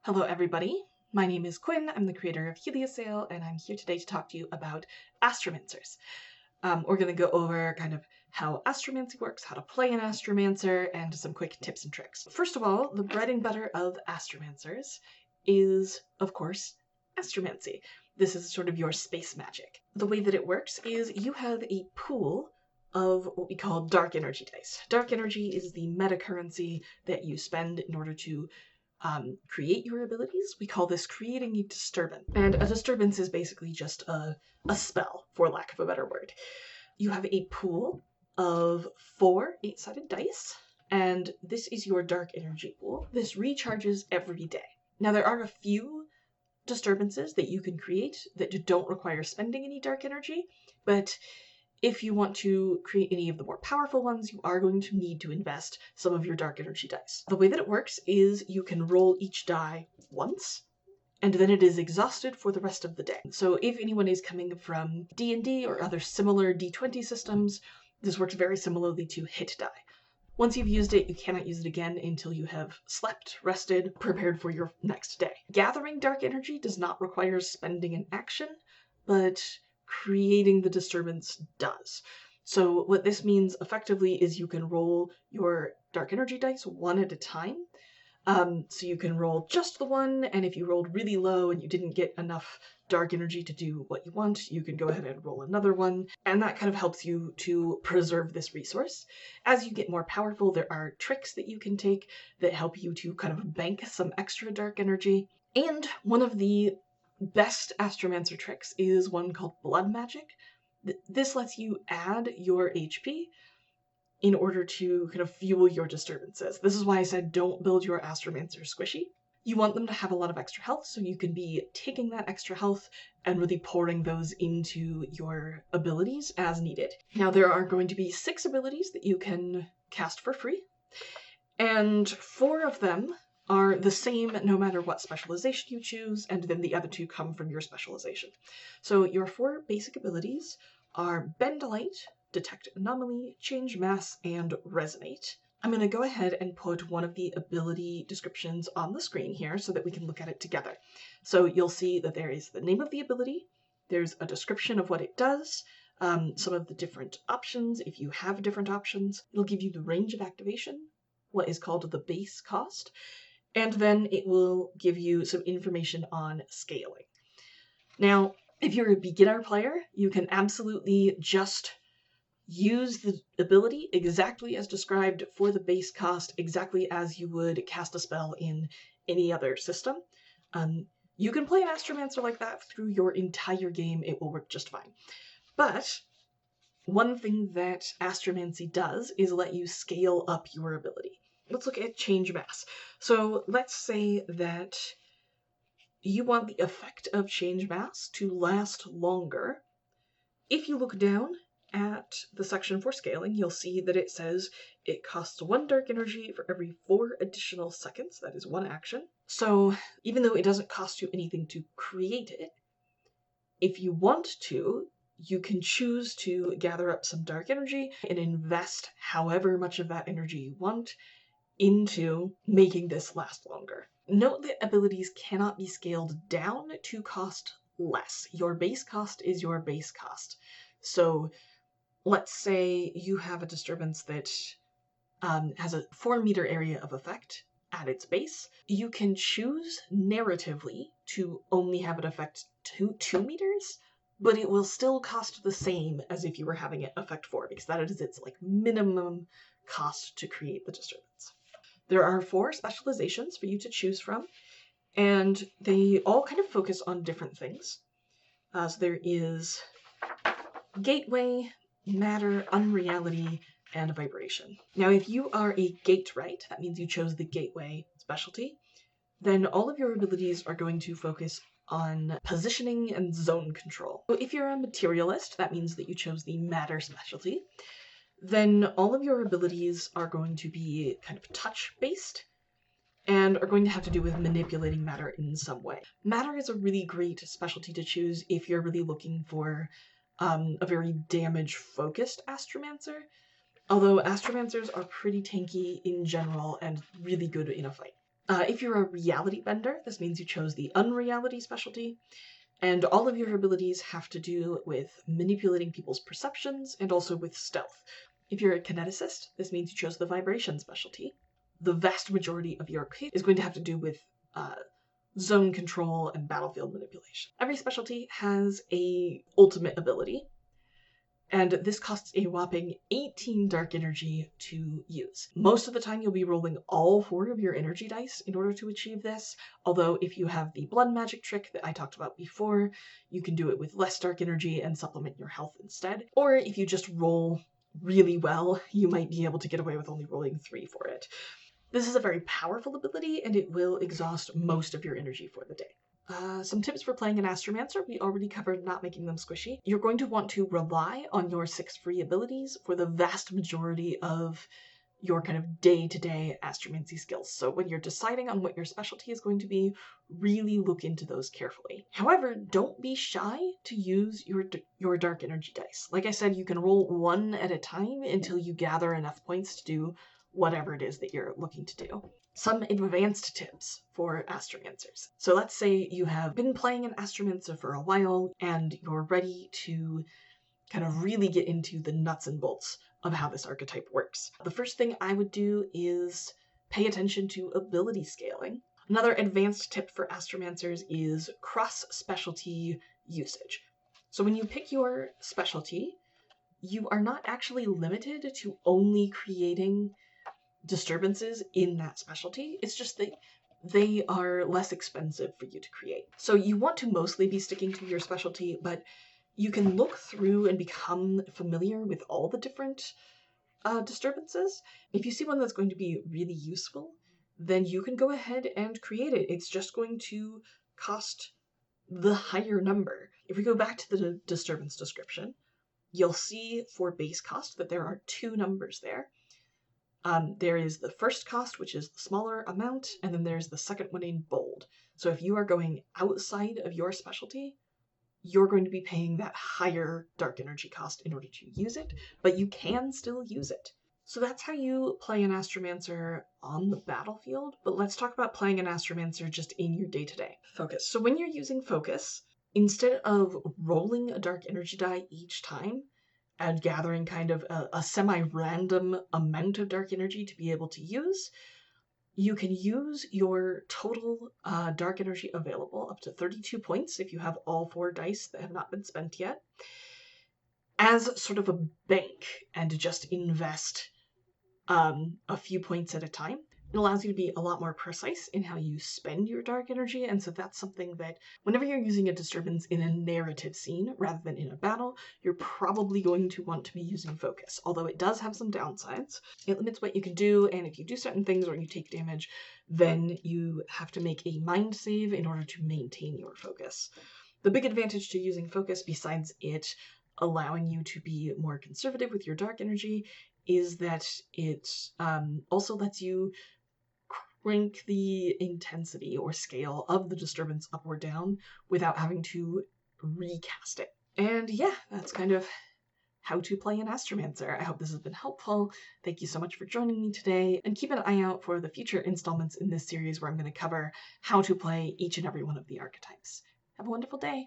Hello everybody, my name is Quinn, I'm the creator of Heliosail, and I'm here today to talk to you about Astromancers. We're going to go over kind of how Astromancy works, how to play an Astromancer, and some quick tips and tricks. First of all, the bread and butter of Astromancers is, of course, Astromancy. This is sort of your space magic. The way that it works is you have a pool of what we call dark energy dice. Dark energy is the meta currency that you spend in order to create your abilities. We call this creating a disturbance. And a disturbance is basically just a spell, for lack of a better word. You have a pool of 4 8-sided dice, and this is your dark energy pool. This recharges every day. Now there are a few disturbances that you can create that don't require spending any dark energy, but if you want to create any of the more powerful ones, you are going to need to invest some of your dark energy dice. The way that it works is you can roll each die once, and then it is exhausted for the rest of the day. So if anyone is coming from D&D or other similar D20 systems, this works very similarly to hit die. Once you've used it, you cannot use it again until you have slept, rested, prepared for your next day. Gathering dark energy does not require spending an action, but creating the disturbance does. So what this means effectively is you can roll your dark energy dice one at a time. So you can roll just the one, and if you rolled really low and you didn't get enough dark energy to do what you want, you can go ahead and roll another one, and that kind of helps you to preserve this resource. As you get more powerful, there are tricks that you can take that help you to kind of bank some extra dark energy. And one of the best Astromancer tricks is one called Blood Magic. This lets you add your HP in order to kind of fuel your disturbances. This is why I said don't build your Astromancer squishy. You want them to have a lot of extra health, so you can be taking that extra health and really pouring those into your abilities as needed. Now there are going to be 6 abilities that you can cast for free, and 4 of them are the same no matter what specialization you choose, and then the other 2 come from your specialization. So your 4 basic abilities are Bend Light, Detect Anomaly, Change Mass, and Resonate. I'm going to go ahead and put one of the ability descriptions on the screen here so that we can look at it together. So you'll see that there is the name of the ability, there's a description of what it does, some of the different options, if you have different options. It'll give you the range of activation, what is called the base cost, and then it will give you some information on scaling. Now, if you're a beginner player, you can absolutely just use the ability exactly as described for the base cost, exactly as you would cast a spell in any other system. You can play an Astromancer like that through your entire game, it will work just fine. But one thing that Astromancy does is let you scale up your ability. Let's look at Change Mass. So let's say that you want the effect of Change Mass to last longer. If you look down at the section for scaling, you'll see that it says it costs 1 dark energy for every 4 additional seconds. That is 1 action. So even though it doesn't cost you anything to create it, if you want to, you can choose to gather up some dark energy and invest however much of that energy you want into making this last longer. Note that abilities cannot be scaled down to cost less. Your base cost is your base cost. So let's say you have a disturbance that has a 4-meter area of effect at its base. You can choose narratively to only have it affect 2 meters, but it will still cost the same as if you were having it affect 4, because that is its minimum cost to create the disturbance. There are 4 specializations for you to choose from, and they all kind of focus on different things. So there is Gateway, Matter, Unreality, and Vibration. Now if you are a Gatewright, that means you chose the Gateway specialty, then all of your abilities are going to focus on positioning and zone control. So if you're a Materialist, that means that you chose the Matter specialty. Then all of your abilities are going to be kind of touch-based and are going to have to do with manipulating matter in some way. Matter is a really great specialty to choose if you're really looking for a very damage-focused Astromancer, although Astromancers are pretty tanky in general and really good in a fight. If you're a reality bender, this means you chose the unreality specialty, and all of your abilities have to do with manipulating people's perceptions and also with stealth. If you're a kineticist, this means you chose the vibration specialty. The vast majority of your kit is going to have to do with zone control and battlefield manipulation. Every specialty has a ultimate ability, and this costs a whopping 18 dark energy to use. Most of the time you'll be rolling all 4 of your energy dice in order to achieve this, although if you have the blood magic trick that I talked about before, you can do it with less dark energy and supplement your health instead. Or if you just roll really well, you might be able to get away with only rolling 3 for it. This is a very powerful ability, and it will exhaust most of your energy for the day. Some tips for playing an Astromancer. We already covered not making them squishy. You're going to want to rely on your 6 free abilities for the vast majority of your kind of day-to-day astromancy skills. So when you're deciding on what your specialty is going to be, really look into those carefully. However, don't be shy to use your dark energy dice. Like I said, you can roll 1 at a time until you gather enough points to do whatever it is that you're looking to do. Some advanced tips for Astromancers. So let's say you have been playing an Astromancer for a while and you're ready to kind of really get into the nuts and bolts of how this archetype works. The first thing I would do is pay attention to ability scaling. Another advanced tip for Astromancers is cross-specialty usage. So when you pick your specialty, you are not actually limited to only creating disturbances in that specialty. It's just that they are less expensive for you to create. So you want to mostly be sticking to your specialty, but you can look through and become familiar with all the different disturbances. If you see one that's going to be really useful, then you can go ahead and create it. It's just going to cost the higher number. If we go back to the disturbance description, you'll see for base cost that there are 2 numbers there. There is the first cost, which is the smaller amount, and then there's the second one in bold. So if you are going outside of your specialty, you're going to be paying that higher dark energy cost in order to use it, but you can still use it. So that's how you play an Astromancer on the battlefield, but let's talk about playing an Astromancer just in your day-to-day. Focus. So when you're using focus, instead of rolling a dark energy die each time, and gathering kind of a semi-random amount of dark energy to be able to use, you can use your total dark energy available, up to 32 points if you have all 4 dice that have not been spent yet, as sort of a bank and just invest a few points at a time. It allows you to be a lot more precise in how you spend your dark energy, and so that's something that whenever you're using a disturbance in a narrative scene rather than in a battle, you're probably going to want to be using focus, although it does have some downsides. It limits what you can do, and if you do certain things or you take damage, then you have to make a mind save in order to maintain your focus. The big advantage to using focus, besides it allowing you to be more conservative with your dark energy, is that it also lets you crank the intensity or scale of the disturbance up or down without having to recast it. And yeah, that's kind of how to play an Astromancer. I hope this has been helpful. Thank you so much for joining me today, and keep an eye out for the future installments in this series where I'm going to cover how to play each and every one of the archetypes. Have a wonderful day!